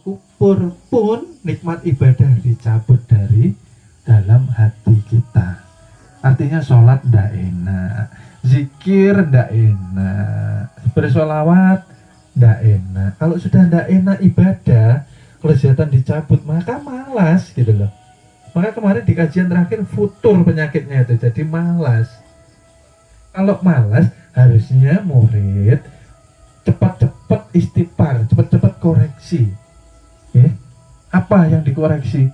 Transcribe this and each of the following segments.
kubur pun nikmat ibadah dicabut dari dalam hati kita. Artinya sholat ndak enak, zikir ndak enak, bersolawat ndak enak. Kalau sudah ndak enak ibadah, kelezatan dicabut, maka malas gitu loh. Maka kemarin di kajian terakhir futur penyakitnya itu, jadi malas. Kalau malas, harusnya murid cepat-cepat istighfar, cepat-cepat koreksi. Apa yang dikoreksi?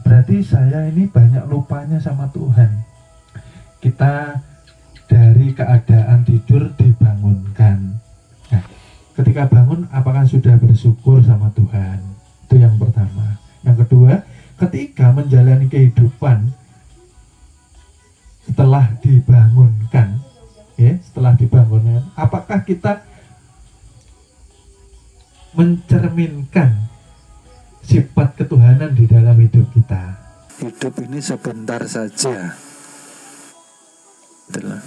Berarti saya ini banyak lupanya sama Tuhan. Kita dari keadaan tidur dibangunkan. Nah, ketika bangun, apakah sudah bersyukur sama Tuhan? Itu yang pertama. Yang kedua, ketika menjalani kehidupan setelah dibangunkan, apakah kita mencerminkan sifat ketuhanan di dalam hidup kita? Hidup ini sebentar saja. Itulah.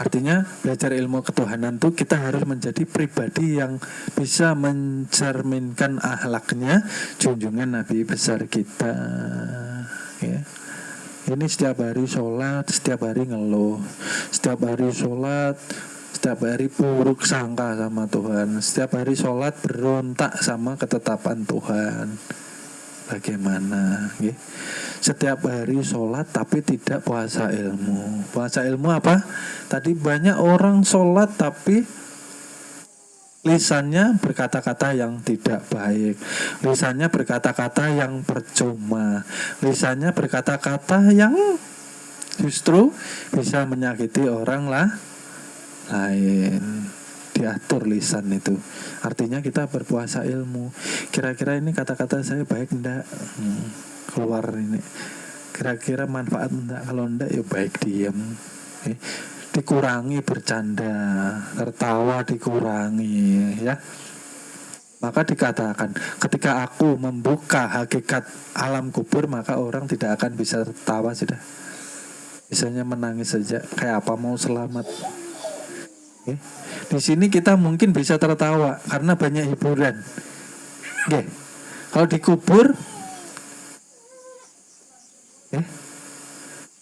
Artinya belajar ilmu ketuhanan itu kita harus menjadi pribadi yang bisa mencerminkan akhlaknya junjungan Nabi besar kita. Ya. Ini setiap hari sholat, setiap hari ngeluh, setiap hari sholat, setiap hari buruk sangka sama Tuhan, setiap hari sholat berontak sama ketetapan Tuhan. Bagaimana? Ya. Setiap hari sholat tapi tidak puasa ilmu. Puasa ilmu apa? Tadi banyak orang sholat tapi lisannya berkata-kata yang tidak baik, lisannya berkata-kata yang percuma, lisannya berkata-kata yang justru bisa menyakiti orang lain. Diatur lisan itu. Artinya kita berpuasa ilmu. Kira-kira ini kata-kata saya baik enggak? Keluar ini. Kira-kira manfaat enggak? Kalau enggak ya baik diam. Dikurangi bercanda, tertawa dikurangi, ya. Maka dikatakan ketika aku membuka hakikat alam kubur, maka orang tidak akan bisa tertawa sudah. Biasanya menangis saja, kayak apa mau selamat. Di sini kita mungkin bisa tertawa karena banyak hiburan. Kalau dikubur,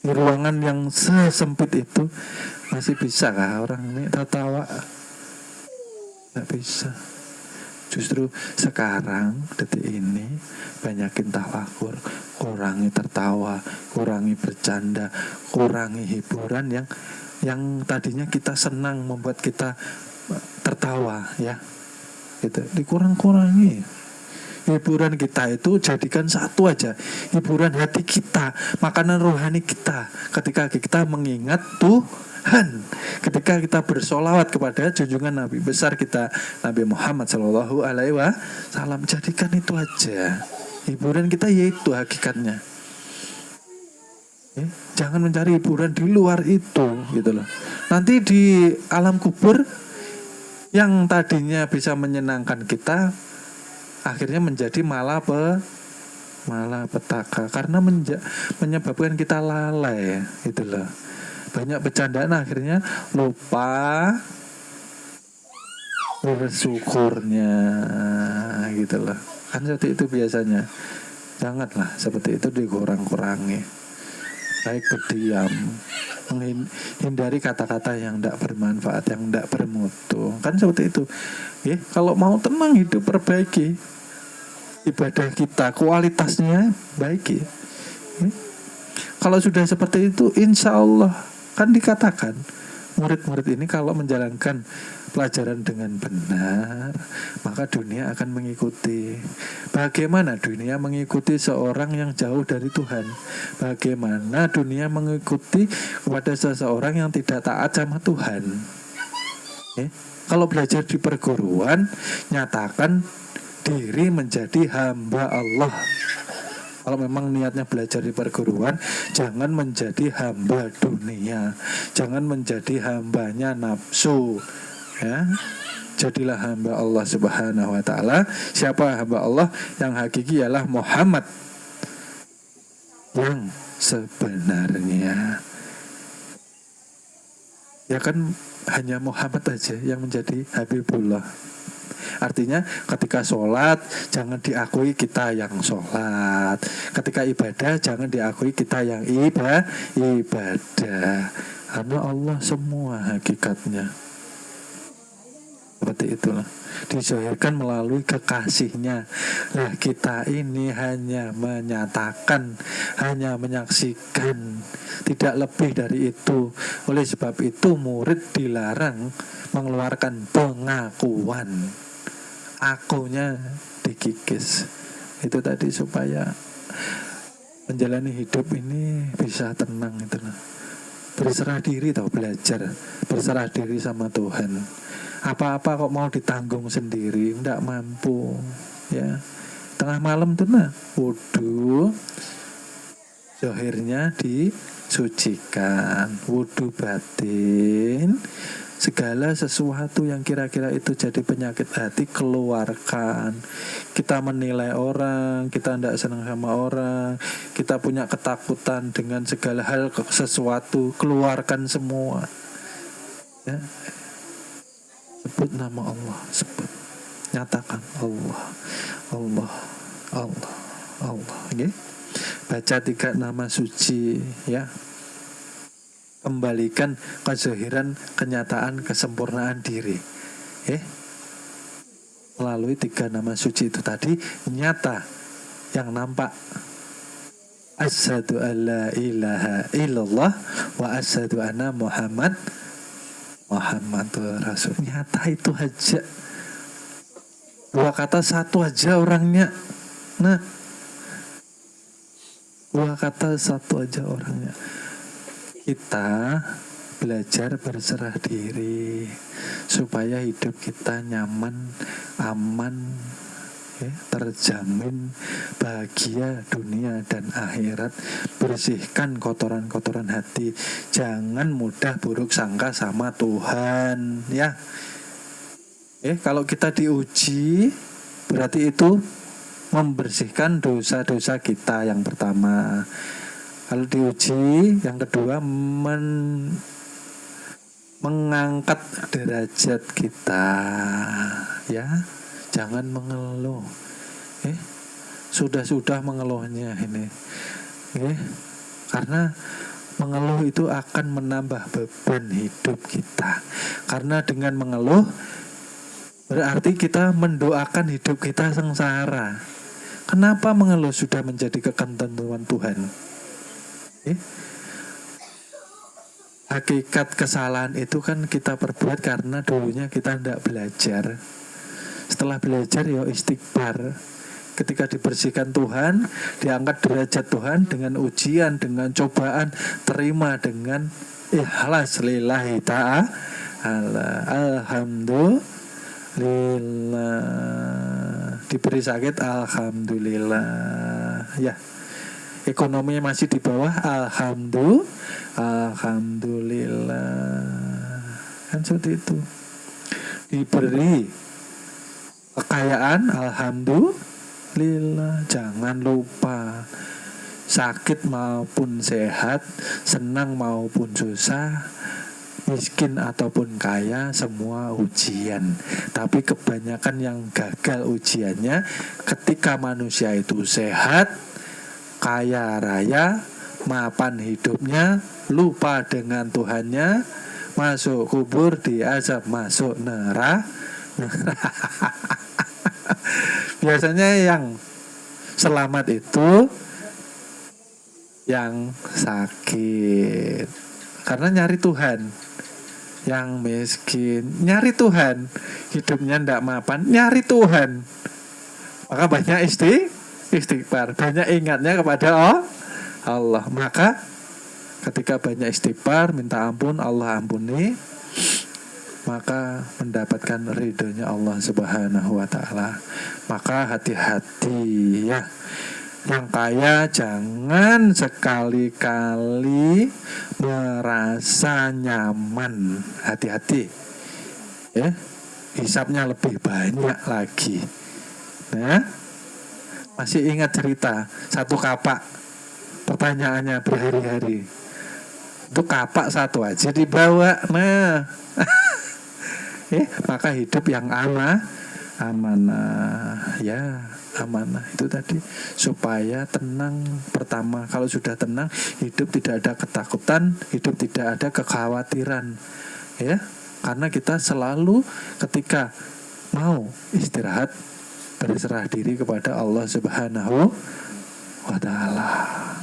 di ruangan yang sesempit itu masih bisa kah orang ini tertawa? Tidak bisa. Justru sekarang detik ini banyakin tafakur, kurangi tertawa, kurangi bercanda, kurangi hiburan yang tadinya kita senang membuat kita tertawa, ya. Gitu. Dikurang-kurangi. Hiburan kita itu jadikan satu aja, hiburan hati kita, makanan rohani kita. Ketika kita mengingat Tuhan, ketika kita bersolawat kepada junjungan Nabi besar kita, Nabi Muhammad SAW, jadikan itu aja. Hiburan kita yaitu hakikatnya. Jangan mencari hiburan di luar itu, gitu loh. Nanti di alam kubur yang tadinya bisa menyenangkan kita, akhirnya menjadi malah petaka karena menyebabkan kita lalai, gitu loh. Banyak bercandaan akhirnya lupa bersyukurnya, gitu loh. Kan seperti itu biasanya. Janganlah seperti itu, dikurang-kurangi. Baik berdiam, menghindari kata-kata yang tidak bermanfaat, yang tidak bermutu. Kan seperti itu. Kalau mau tenang hidup, perbaiki ibadah kita, kualitasnya baiki. Kalau sudah seperti itu, insya Allah kan dikatakan murid-murid ini kalau menjalankan pelajaran dengan benar, maka dunia akan mengikuti. Bagaimana dunia mengikuti seorang yang jauh dari Tuhan? Bagaimana dunia mengikuti kepada seseorang yang tidak taat sama Tuhan? Kalau belajar di perguruan, nyatakan diri menjadi hamba Allah. Kalau memang niatnya belajar di perguruan, jangan menjadi hamba dunia, jangan menjadi hambanya nafsu, ya. Jadilah hamba Allah Subhanahu wa ta'ala. Siapa hamba Allah? Yang hakiki ialah Muhammad yang sebenarnya. Ya kan hanya Muhammad aja yang menjadi Habibullah. Artinya ketika sholat jangan diakui kita yang sholat, ketika ibadah jangan diakui kita yang ibadah, karena Allah semua hakikatnya. Seperti itulah, dizahirkan melalui kekasihnya. Nah kita ini hanya menyatakan, hanya menyaksikan, tidak lebih dari itu. Oleh sebab itu murid dilarang mengeluarkan pengakuan, akunya dikikis. Itu tadi supaya menjalani hidup ini bisa tenang, itulah. Berserah diri, tahu, belajar berserah diri sama Tuhan. Apa-apa kok mau ditanggung sendiri, nggak mampu, ya. Tengah malam tuh wudu, zahirnya disucikan, wudu batin, segala sesuatu yang kira-kira itu jadi penyakit hati keluarkan. Kita menilai orang, kita tidak senang sama orang, kita punya ketakutan dengan segala hal sesuatu, keluarkan semua, ya. Sebut nama Allah, sebut, nyatakan Allah, Allah, Allah, Allah, okay? Baca 3 nama suci, ya. Kembalikan kezahiran, kenyataan, kesempurnaan diri, melalui 3 nama suci itu tadi, nyata yang nampak. Asyhadu alla ilaha illallah wa asyhadu anna Muhammadur Rasul. Nyata itu aja. 2 kata, 1 aja orangnya. Nah, 2 kata, 1 aja orangnya. Kita belajar berserah diri supaya hidup kita nyaman, aman, terjamin, bahagia dunia dan akhirat. Bersihkan kotoran-kotoran hati, jangan mudah buruk sangka sama Tuhan, ya. Kalau kita diuji, berarti itu membersihkan dosa-dosa kita yang pertama. Kalau diuji, yang kedua mengangkat derajat kita, ya. Jangan mengeluh, sudah mengeluhnya ini, karena mengeluh itu akan menambah beban hidup kita. Karena dengan mengeluh berarti kita mendoakan hidup kita sengsara. Kenapa mengeluh sudah menjadi ketentuan Tuhan? Hakikat kesalahan itu kan kita perbuat karena dulunya kita tidak belajar. Setelah belajar ya istighfar. Ketika dibersihkan Tuhan, diangkat derajat Tuhan dengan ujian, dengan cobaan, terima dengan ikhlas lillahi ta'ala. Alhamdulillah. Diberi sakit, alhamdulillah, ya. Ekonominya masih di bawah, alhamdulillah. Kan seperti itu. Diberi kekayaan, alhamdulillah. Jangan lupa, sakit maupun sehat, senang maupun susah, miskin ataupun kaya, semua ujian. Tapi kebanyakan yang gagal ujiannya ketika manusia itu sehat, kaya raya, mapan hidupnya, lupa dengan Tuhannya, masuk kubur, diazab, masuk neraka. Biasanya yang selamat itu yang sakit karena nyari Tuhan. Yang miskin nyari Tuhan, hidupnya ndak mapan, nyari Tuhan, maka banyak istighfar, banyak ingatnya kepada Allah. Maka ketika banyak istighfar, minta ampun, Allah ampuni, maka mendapatkan ridhonya Allah Subhanahu wa ta'ala. Maka hati-hati, ya. Yang kaya jangan sekali-kali merasa nyaman. Hati-hati, ya. Hisapnya lebih banyak lagi. Nah, masih ingat cerita satu kapak, pertanyaannya berhari-hari. Itu kapak satu aja dibawa. Nah, maka hidup yang aman, amanah, ya amanah itu tadi supaya tenang. Pertama, kalau sudah tenang, hidup tidak ada ketakutan, hidup tidak ada kekhawatiran, ya, karena kita selalu ketika mau istirahat berserah diri kepada Allah Subhanahu wa Ta'ala,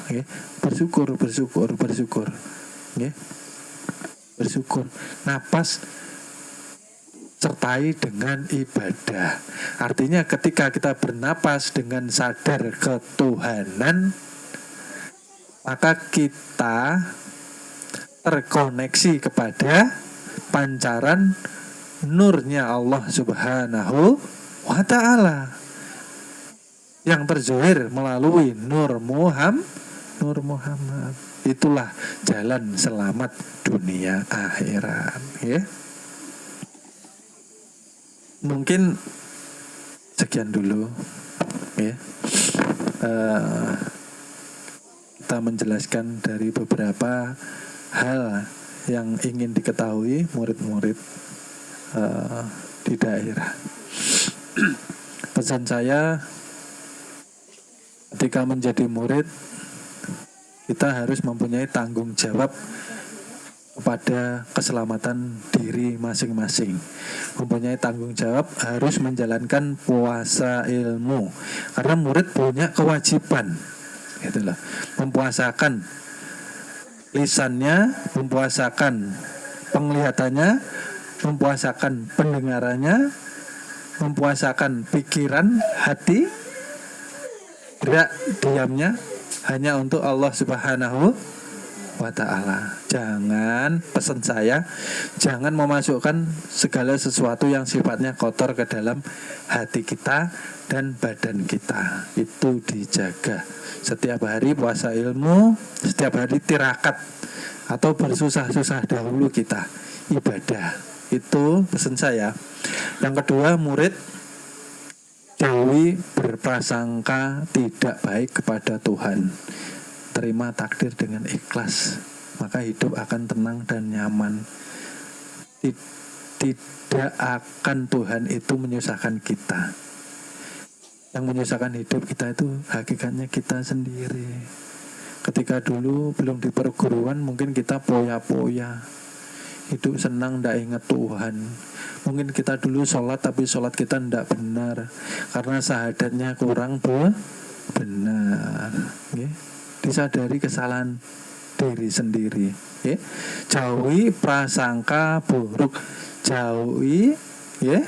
ya. Bersyukur, ya. Bersyukur. Napas sertai dengan ibadah. Artinya ketika kita bernapas dengan sadar ketuhanan, maka kita terkoneksi kepada pancaran nurnya Allah Subhanahu wa Ta'ala yang terzuhir melalui Nur Muhammad. Itulah jalan selamat dunia akhirat, ya. Mungkin sekian dulu, ya. Kita menjelaskan dari beberapa hal yang ingin diketahui murid-murid di daerah. Pesan saya, ketika menjadi murid, kita harus mempunyai tanggung jawab kepada keselamatan diri masing-masing. Mempunyai tanggung jawab harus menjalankan puasa ilmu. Karena murid punya kewajiban, itulah, mempuasakan lisannya, mempuasakan penglihatannya, mempuasakan pendengarannya, mempuasakan pikiran, hati, gerak diamnya hanya untuk Allah Subhanahu wa Ta'ala. Jangan, pesan saya, jangan memasukkan segala sesuatu yang sifatnya kotor ke dalam hati kita dan badan kita. Itu dijaga. Setiap hari puasa ilmu, setiap hari tirakat atau bersusah-susah dahulu kita ibadah. Itu pesan saya. Yang kedua, murid jauhi berprasangka tidak baik kepada Tuhan. Terima takdir dengan ikhlas, maka hidup akan tenang dan nyaman. Tidak akan Tuhan itu menyusahkan kita. Yang menyusahkan hidup kita itu hakikatnya kita sendiri. Ketika dulu belum di perguruan, mungkin kita poya-poya, hidup senang, tidak ingat Tuhan. Mungkin kita dulu sholat, tapi sholat kita tidak benar karena syahadatnya kurang benar, ya. Disadari kesalahan diri sendiri, ya. Jauhi prasangka buruk, jauhi, ya,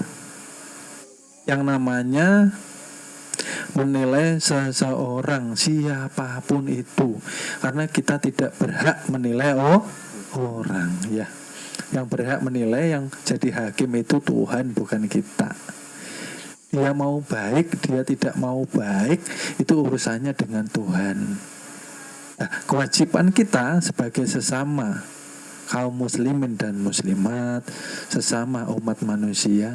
yang namanya menilai seseorang siapapun itu, karena kita tidak berhak menilai orang, ya. Yang berhak menilai, yang jadi hakim itu Tuhan, bukan kita. Dia mau baik, dia tidak mau baik, itu urusannya dengan Tuhan. Nah, kewajiban kita sebagai sesama kaum muslimin dan muslimat, sesama umat manusia,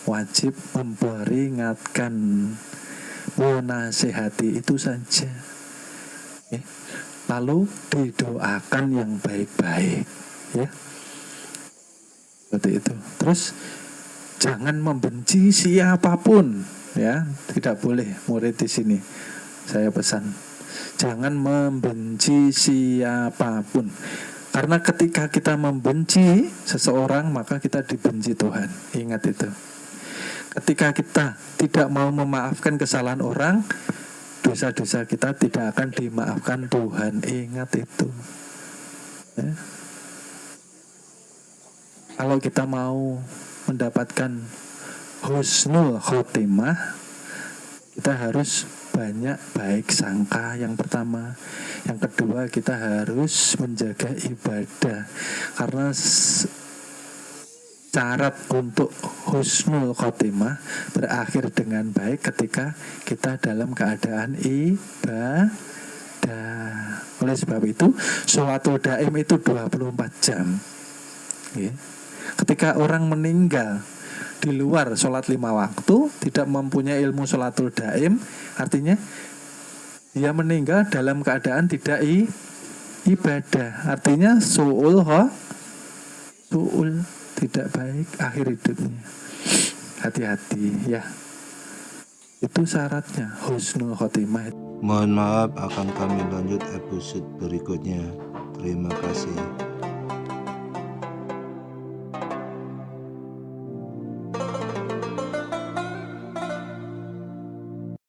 wajib memperingatkan, menasihati, itu saja, ya. Lalu didoakan yang baik-baik, ya. Seperti itu. Terus jangan membenci siapapun, ya. Tidak boleh, murid di sini saya pesan, jangan membenci siapapun. Karena ketika kita membenci seseorang, maka kita dibenci Tuhan. Ingat itu. Ketika kita tidak mau memaafkan kesalahan orang, dosa-dosa kita tidak akan dimaafkan Tuhan. Ingat itu, ya. Kalau kita mau mendapatkan husnul khotimah, kita harus banyak baik sangka, yang pertama. Yang kedua, kita harus menjaga ibadah, karena syarat untuk husnul khotimah berakhir dengan baik ketika kita dalam keadaan ibadah. Oleh sebab itu, sholatul daim itu 24 jam, ya. Ketika orang meninggal di luar sholat 5 waktu, tidak mempunyai ilmu sholatul daim, artinya dia meninggal dalam keadaan tidak ibadah. Artinya su'ul tidak baik akhir hidupnya. hati-hati ya. Itu syaratnya husnul khotimah. Mohon maaf, akan kami lanjut episode berikutnya. Terima kasih.